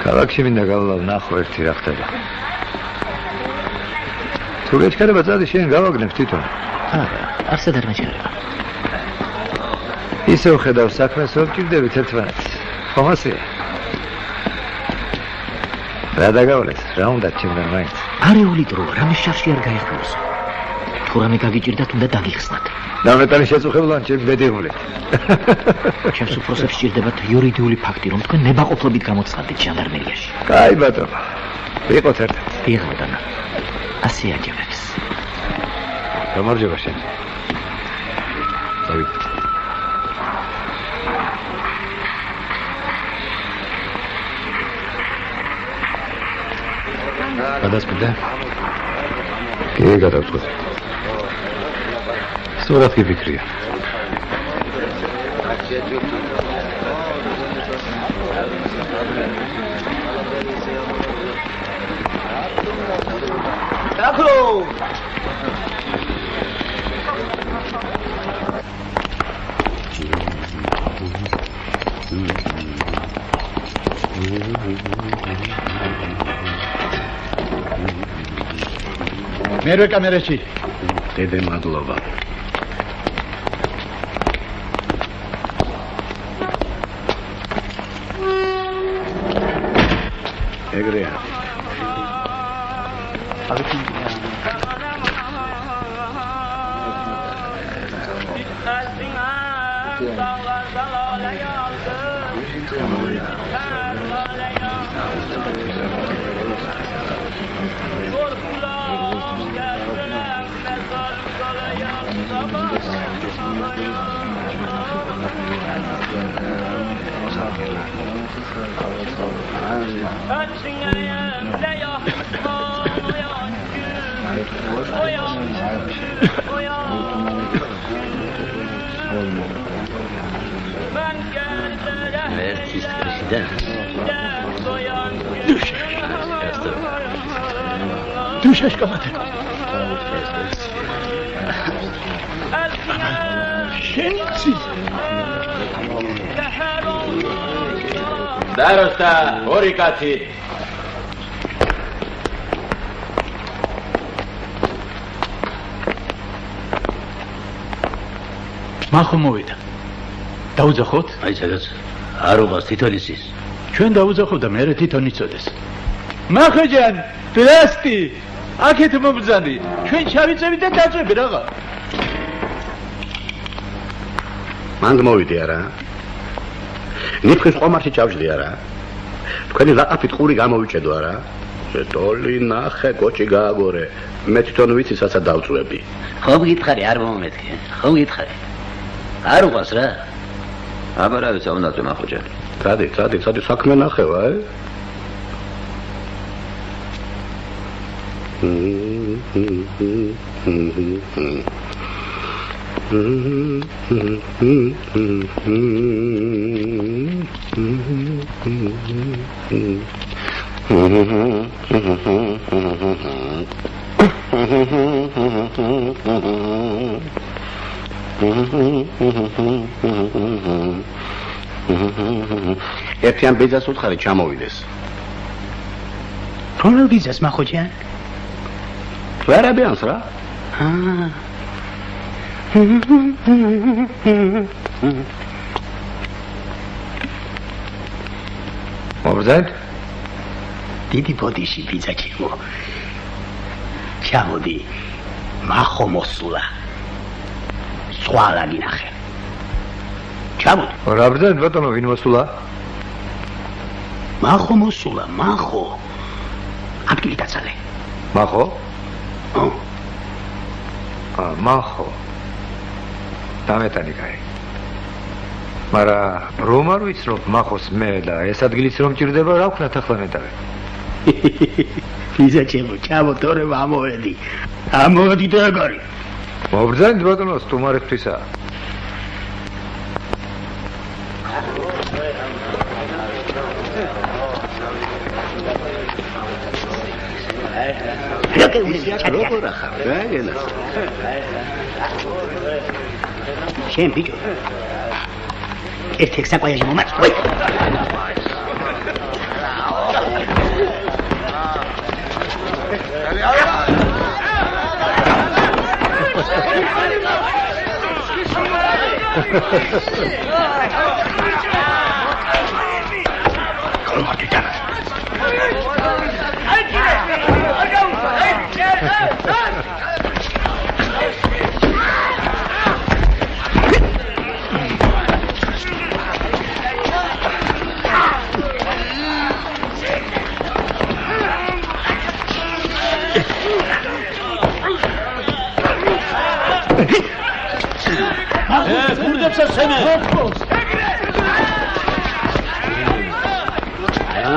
ქალაქში მინდა გავლა ვნახო ერთი რა ხდება. თუ გეჩქარება წადი შენ გავაგნებ თვითონ. არა, არსად არ მეჩქარება. ისე ვხედავ საქმეს რომ ჭირდებით ერთმანეთს. ხომ ასეა? რა დაგავლეს? რა უნდა ჩემგან მაინც? არეული დრო, რამე შარში არ გაიხმოს. თუ რამე გაგიჭირდათ, უნდა დაგიხსნათ. დამეტანი შეწუხებლან ჩემ ბედიღული. ჩემს უფროსებს სჭირდებათ იურიდიული ფაქტი, რომ თქვენ ნებაყოფლობით გამოცხადდით ჟანდარმერიაში. კაი ბატონო. ვიყოთ ერთად. იღალდანა. ასე აჯერებს. გამარჯობა შენ. დავით. გადასკდა. კი, გადავწყვეტ. სწორად გიფიქრია. აკრო! მერვე კამერაში. დედე მადლობა. ეგრეა. Mertis president. Düşeş kamatı. Şensiz. Darosta, orikati. Maxo mოვიდა. დაუძახოთ? აი სადაც არ უყავს თვითონ ისის. ჩვენ დაუძახოთ და მე თვითონ იწოდეს. მახოჯან, პლასტი. აქეთ მომბრძანდი. ჩვენ ჩავიწევით და დაწვევი რაღა. მანდ მოვიდი არა? ნიფხის ყომარში ჩავжди არა? თქვენი ლაყაფით ყური გამოვიჭედო არა? შეტოლი ნახე კოჭი გააგორე. მე თვითონ ვიცი საცა დავწვევი. ხომ გითხარი არ მომეთქე. ხომ გითხარი. არ უყავს რა. აბა რა ვიცი, უნდა წვე მახოჯან. წადი საქმე ნახევა, ერთიან ბიძას უთხარი ჩამოვიდეს. რომელ ბიძას მახოჯან? ვერაბიანს რა? მობრძანეთ? დიდი ბოდიში ბიძა ჩემო. ჩამოდი. მახო მოსულა. სხვა რა გინახე. ჩამოდი. რა ბრძანეთ ბატონო, ვინ მოსულა? მახო მოსულა, მახო. ადგილი დაცალე. მახო? ო, მახო. დამეტანი კაი. მარა რომ არ ვიცნობ მახოს მე და ეს ადგილიც რომ ჭირდება, რა ვქნათ ახლა ნეტავე? ბიძა ჩემო, ჩამო თორე ამოვედი. ამოვედი და აგარი. მობრძანეთ ბატონო, სტუმარებთვისა. როგორ ახარ რა გენას? შენ ბიჭო. ერთ-ერთ საყვაიაჟი მომაწვე.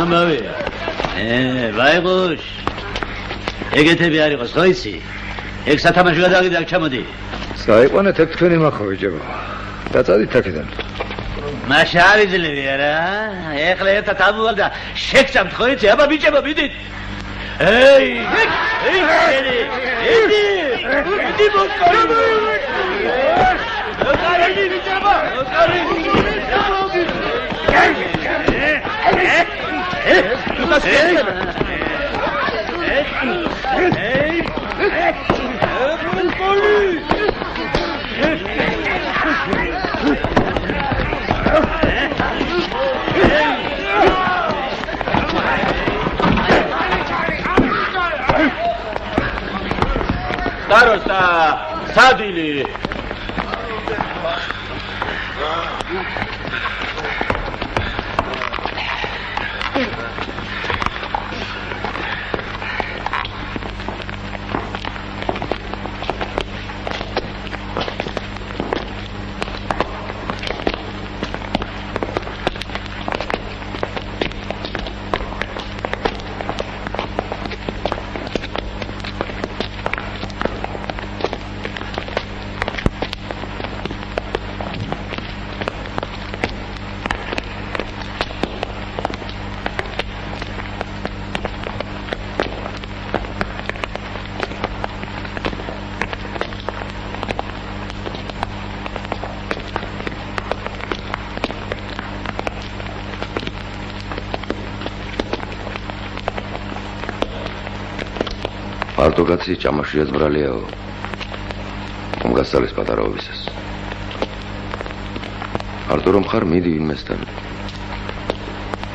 ამავე. ვაიღუშ. ეგეთები არ იყოს, ხო იცი? ეგ სათამაშო გადავიდა, ჩამოდი. საიყვანეთ ეგ თქვენი მახო ვიჭებო. დაწადით აქედან. მაშა არ იძლევი არა? ეხლა ერთად ამოვალ და შეგწამთ, ხო იცი? აბა ბიჭებო, მიდით. ეი! იდი მოსკოვი! ოკარი ბიჭებო! ოკარი! Darosta, sadili. მარტო კაცი ჭამაშია ზბრალიაო. მომგასწალის პატარაობისას. მარტო რომ ხარ მიდი ვინმესთან.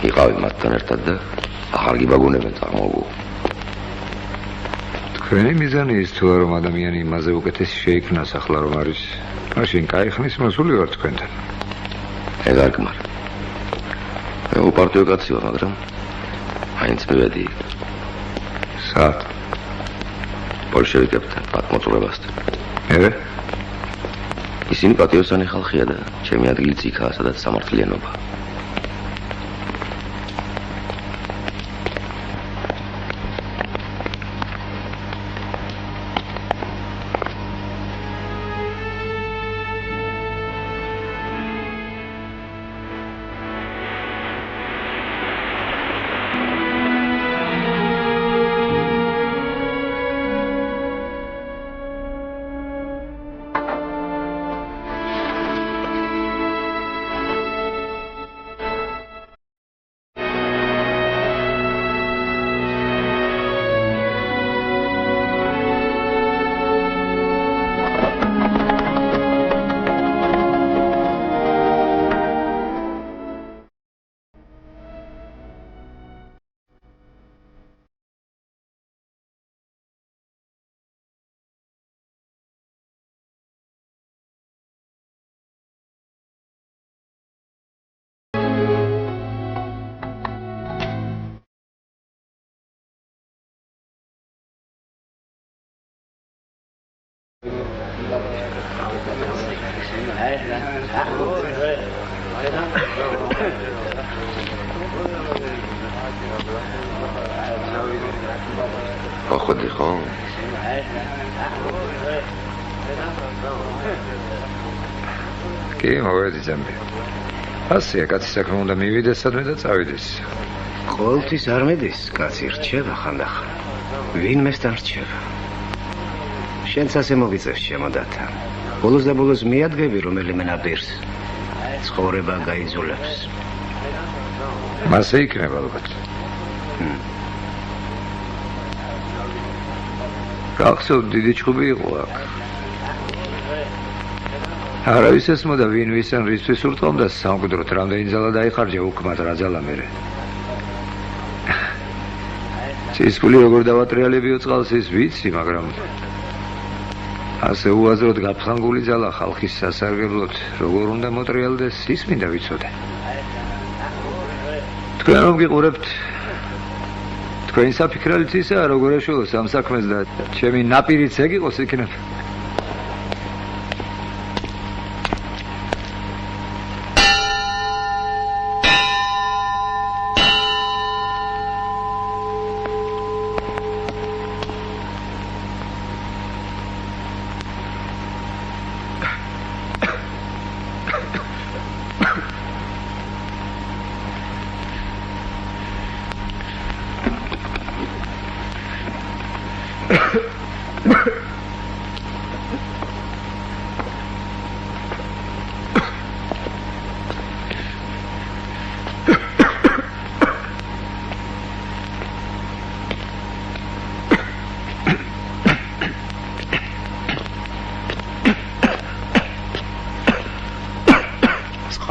იყავი მათთან ერთად და ახალ გიბაგუნებენ წარმოგვო. თქვენი მიზანი ის თუ არა რომ ადამიანი იმაზე უკეთესი შეიქმნას ახლა რომ არის მაშინ კაი ხნის მოსული ვარ თქვენთან. ეგ არ გმარ. მე უპარტიო კაცი ვარ, მაგრამ მაინც მივედი. სად? ბოლშევიკებთან, პატმოწურებასთან. მე? ისინი პატიოსანი ხალხია და ჩემი ადგილიც იქაა, სადაც სამართლიანობა. ახვედი ხო? კი, მოვედი ძმები. ასია კაცი საქმე უნდა მივიდეს სადმე და წავიდეს. ყოველთვის არ მედის, კაცი რჩება ხანდახან. ვინმესთან რჩება. შენც ასე მოგიწევს ჩემო დათა. ბოლოს და ბოლოს მიადგები რომელიმე ნაპირს. ცხოვრება გაიზულებს. მასე იქნება ალბათ. გახსოვთ დიდი ჭუბი იყო აქ. არავის ესმოდა ვინ ვისენ რისთვის ურტყამდა სამკვიდროდ რამდენი ძალა დაიხარჯა უკმად რა ძალა მერე. ცისფული როგორ დავატრიალებიო წყალს ის ვიცი, მაგრამ ასე უაზროდ გაფხანგული ძალა ხალხის სასარგებლოდ როგორ უნდა მოტრიალდეს ის მინდა ვიცოდე. თქვენ რომ გიყურებთ თქვენი საფიქრალიც ისაა როგორ ეშველოს ამ საქმეს და ჩემი ნაპირიც ეგ იყოს იქნებ.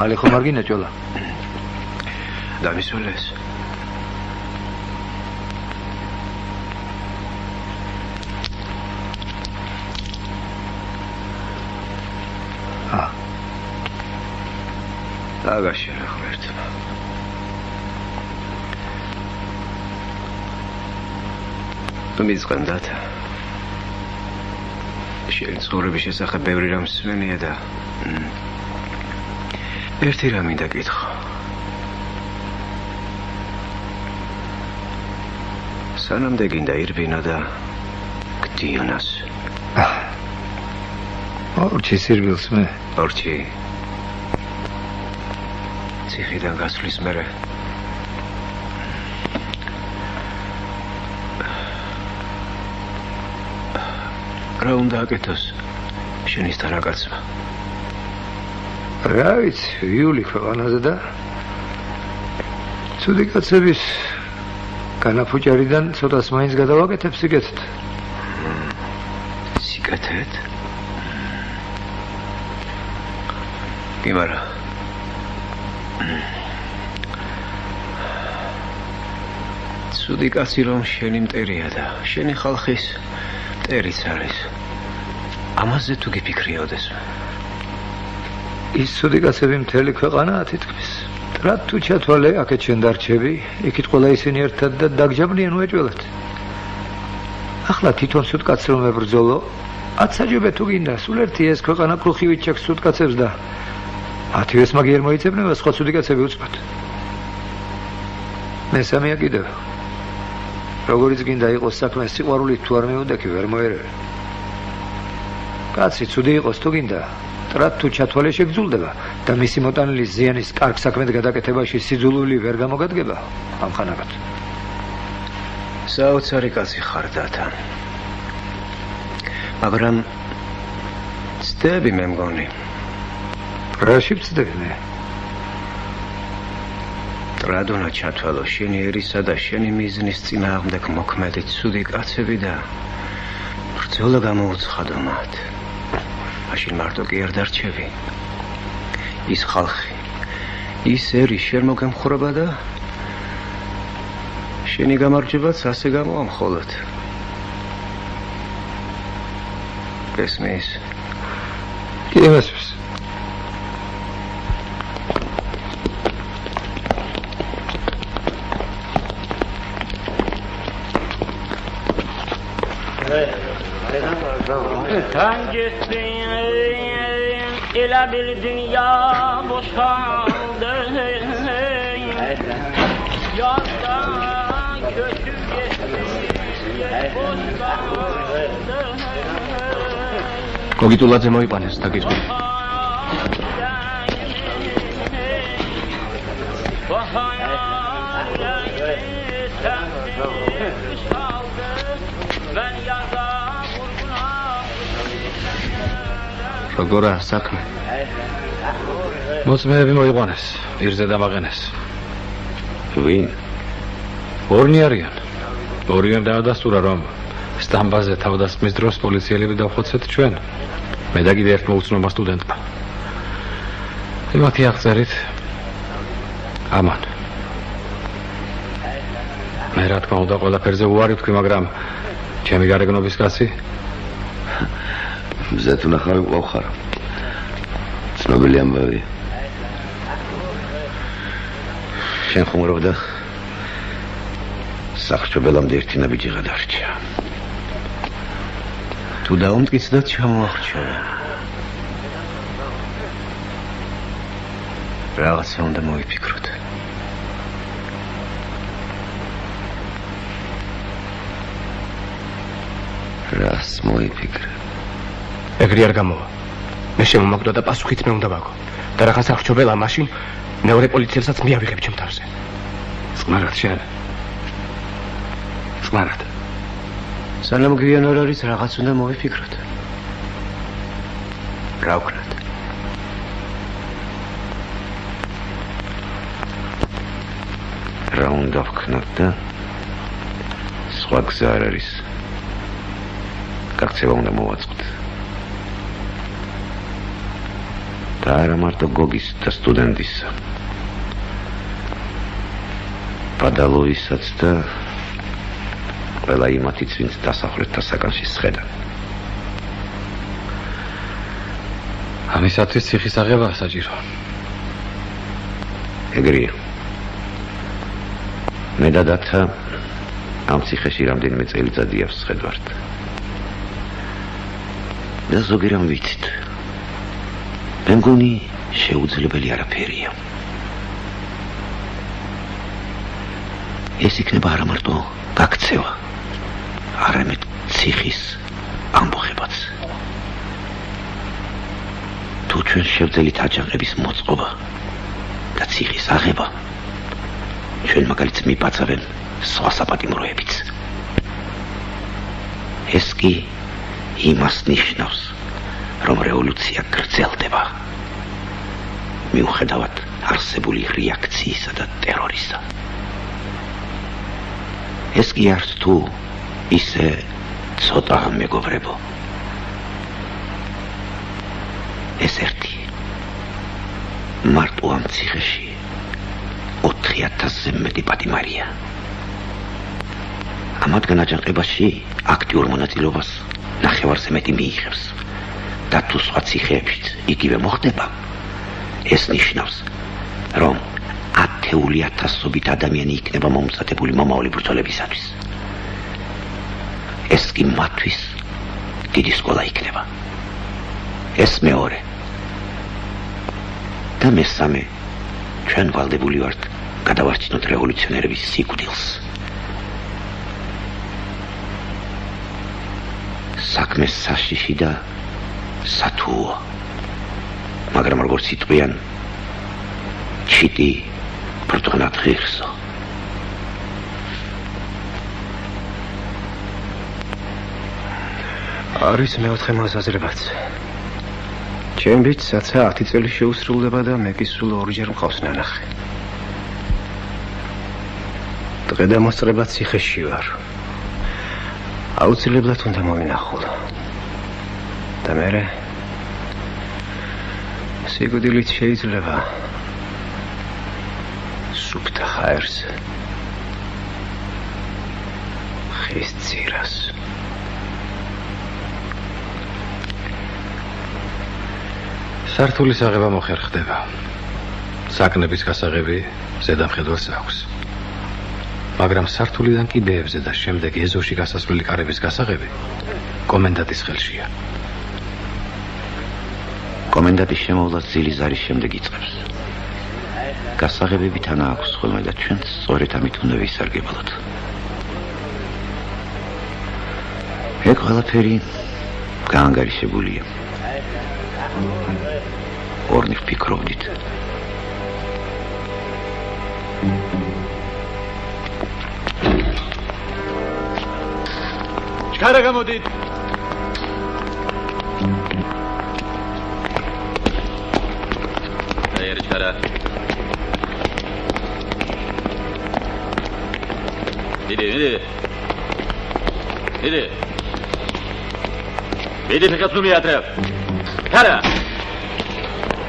Ali ხომ არ გინაჭოლა? დამისულეს. დაგაშერა ღმერთმა. თუ მიწყენ დათა. შენ ცხოვრების შესახებ ბევრი რამ მსმენია და ერთი რამ მინდა გითხრა. სანამდე გინდა ირბინა და გდიანას. ორჩი სირბილს მე. ორჩი. ციხიდან გასვლის მერე. რა უნდა აკეთოს შენის თანაკაცმა? რა ვიცი, ვიული ქვეყანაზე და ცუდი კაცების განაფუჭარიდან ცოტას მაინც გადავაკეთებ სიგეთით. ვეძებეთ? იმარა ცუდი კაცი რომ შენი მტერია და შენი ხალხის მტერიც არის. ამაზე თუ გიფიქრიოდეს? ის ცუდი კაცები მთელი ქვეყანაა თითქმის. რა თუ ჩათვალე, აქეთ შენ დარჩები, იქით ყველა ისინი ერთად და დაგჯაბრიან უეჭველად. ახლა თვითონ ცუდ კაცს რომ ებრძოლო, აცაჯობე თუ გინდა, სულ ერთი ეს ქვეყანა კრუხივით ჩაქს ცუდ კაცებს და მათივეს მაგიერ მოიცებნება სხვა ცუდი კაცები უცბად. მესამეა კიდევ. როგორიც გინდა იყოს საქმე სიყვარულით თუ არ მეუდექი ვერ მოერევე. კაცი ცუდი იყოს თუ გინდა, ტრად თუ ჩათვალე შეგძულდება და მისი მოტანილი ზიანის კარგ საქმედ გადაკეთებაში სიძულვილი ვერ გამოგადგება ამხანაგად. საოცარი კაცი ხარ დათა. მაგრამ ცდები მე მგონი. რაში ვცდები მე? ტრად უნდა ჩათვალო შენი ერისა და შენი მიზნის წინააღმდეგ მოქმედი ცუდი კაცები და ბრძოლა გამოუცხადო მათ. მაშინ მარტო კი არ დარჩები. ის ხალხი, ის ერი შენ მოგემხრობა და შენი გამარჯვებაც ასე გამოვა მხოლოდ. გესმის? კიდევ ესმის. إلى بالدنيا boşaldı Yazdan kötü geçti boşaldı გოგიტულაძე მოიყვანეს დაგიწყო როგორა საქმე მოწმეები მოიყვანეს, პირზე დამაყენეს. ვინ? ორნი არიან. ორიამ დაადასტურა რომ სტამბაზე თავდასხმის დროს პოლიციელები დავხოცეთ ჩვენ. მე და კიდე ერთ მოუცნობმა სტუდენტმა. მათი აღწერით ამან. მე რა თქმა უნდა ყველაფერზე უარი ვთქვი, მაგრამ ჩემი გარეგნობის კაცი მზე თუ ნახავი ყავხარ ცნობილი ამბავი შენ ხუმრობდა სახჭობელამდე ერთი ნაბიჯი გადარჩა. თუ დაუმტკიცდათ ჩამოახრჩოლა. რაღაცა უნდა მოიფიქროთ. რას მოიფიქრე? ეგრე არ გამოვა. მე შემომაგდო და პასუხით მე უნდა ვაგო. და რაღაც აღჭობელა მაშინ მეორე პოლიციელსაც მე ავიღებ ჩემ თავზე. წყნარად შენ. წყნარად. სანამ გვიან არ არის რაღაც უნდა მოიფიქროთ. რა ვქნათ? რა უნდა ვქნათ და სხვა გზა არ არის. გაქცევა უნდა მოვაწყოთ. და არა მარტო გოგის და სტუდენტისა. პადალოისაც და ყველა იმათიც, ვინც დასახლებთა საკანში სხედან. ამისათვის ციხის აღება საჭირო. ეგრეა. მე და დათა ამ ციხეში რამდენიმე წელიწადია ვსხედვართ. და ზოგი რამ ვიცით. მე მგონი შეუძლებელი არაფერია. ეს იქნება არა მარტო გაქცევა, არამედ ციხის ამბოხებაც. თუ ჩვენ შევძელით აჯანყების მოწყობა და ციხის აღება, ჩვენ მაგალითად მიპაცავენ სხვა საპატიმროებიც. ეს კი იმას ნიშნავს, რომ რევოლუცია გრძელდება. მიუხედავად არსებული რეაქციისა და ტერორისა. ეს კი არც თუ ისე ცოტა მეგობრებო. ეს ერთი. მარტო ამ ციხეში 4000-ზე მეტი პატიმარია. ამათგან აჯანყებაში აქტიურ მონაწილეობას ნახევარზე მეტი მიიღებს და თუ სხვა ციხეებშიც იგივე მოხდება, ეს ნიშნავს, რომ 10,000-ობით ადამიანი იქნება მომწადებული მომავალი ბრძოლებისათვის. ეს კი მათთვის დიდი სკოლა იქნება. ეს მეორე. და მესამე, ჩვენ ვალდებული ვართ გადავარჩინოთ რევოლუციონერების სიკვდილს. საქმე საშიში და სათუო. მაგრამ როგორც იტყვიან, ჩიტი ბრტყნად ღირსო. არის მეოთხე მოსაზრებაც. ჩემბიც 10 წელი შეუსრულდება და მე კი სულ ორჯერ მყავს ნანახი. დღე დამოსწრება ციხეში ვარ. აუცილებლად უნდა მოვინახულო. და მერე სიკვდილით შეიძლება სუფთა ხაერს ხის ძირას. სართულის აღება მოხერხდება. საკნების გასაღები ზედამხედველს აქვს. მაგრამ სართულიდან კიდეებზე და შემდეგ ეზოში გასასვლელი კარების გასაღები კომენდანტის ხელშია. კომენდანტის შემოვლა ძილი ზარის შემდეგ იწყებს. გასაღებები თან აქვს ხოლმე და ჩვენ სწორედ ამით უნდა ვისარგებლოთ. ეგ ყველაფერი გაანგარიშებულია. ორნი ვფიქრობდით. ჩქარა გამოდით. დაიერი ჩქარა. Иди, фекат ну миатрев. Кара.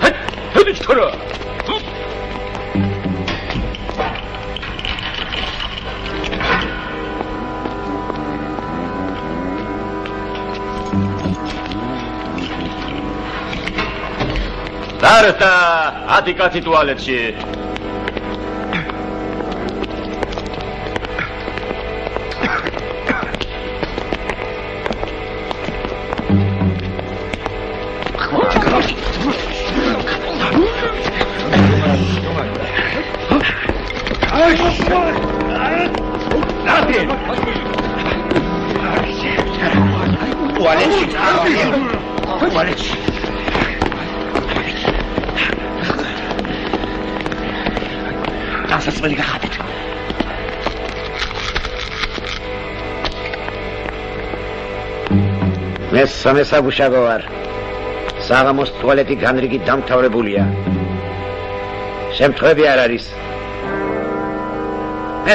Хэт, чкоро. Дарта, атикати туалетში. დასასველი გახადეთ. მესამე საგუშაგო ვარ. საღამოს ტუალეტი განრიგი დამთავრებულია. შემთხვევები არ არის.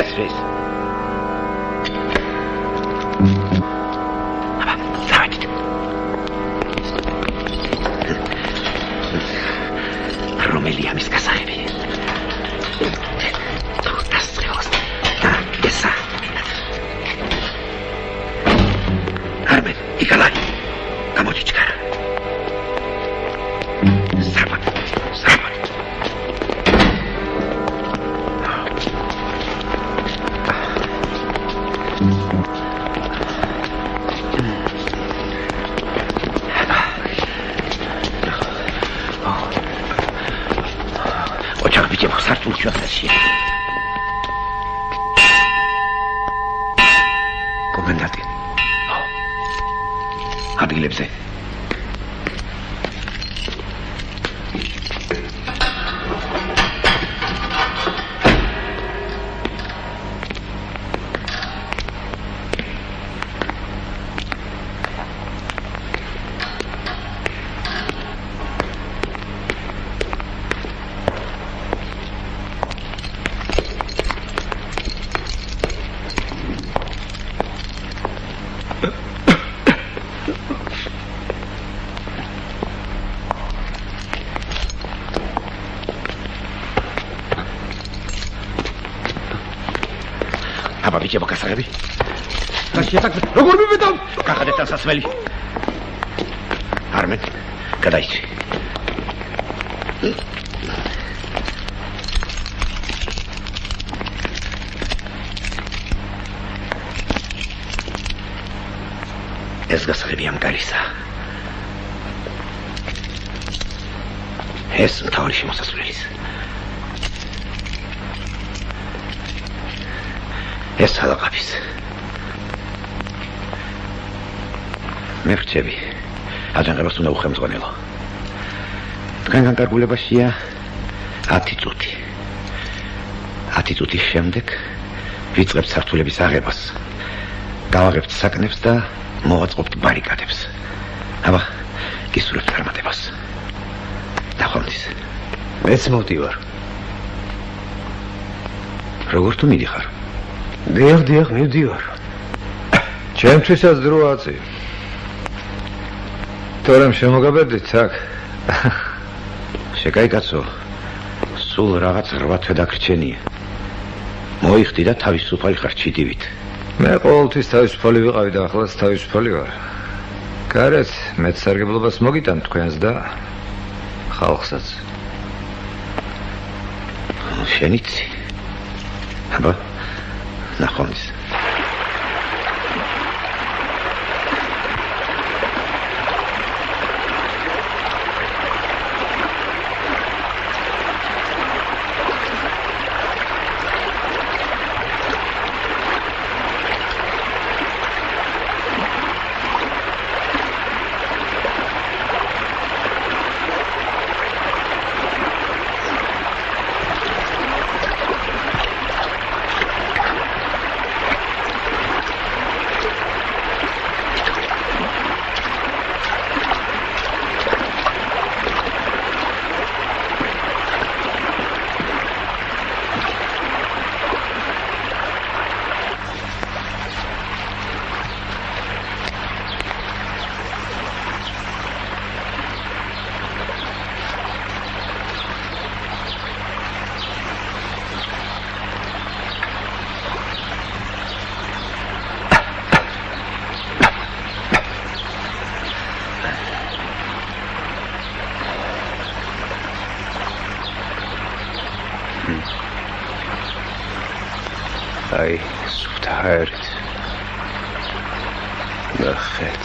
ესვის. რომელია მის გასაღები? კომენდანტი. ადგილებზე. გიჭება გასაღები? როგორ მივედავ? გახადეთ დასასველი. არმენ, გადაიცი. ეს გასაღები ამ გარისა. ეს მთავარი შემოსასვლელის. ეს სალაყაფის. მე ვრჩები. აჯანყებას უნდა უხელმძღვანელო. თქვენგან გარგულებაშია 10 წუთი. 10 წუთის შემდეგ ვიწყებთ სართულების აღებას. გავაღებთ საკნებს და მოვაწყობთ ბარიკადებს. აბა, გისურვებთ წარმატებას. ნახვამდის. მეც მოვდივარ. როგორ თუ მიდიხარ? დიახ, მივდივარ. ჩემთვისაც დრო აწი. თორემ შემოგაბედით აქ. შეკაიკაცო, სულ რაღაც 8 თვე დაგრჩენია. მოიხდი და თავისუფალი ხარ ჩიტივით. მე ყოველთვის თავისუფალი ვიყავი და ახლაც თავისუფალი ვარ. გარეთ მეც სარგებლობას მოგიტან თქვენს და ხალხსაც. შენიცი. აბა, ნახვამდის. აი, სუფთა აერით. ნახეთ.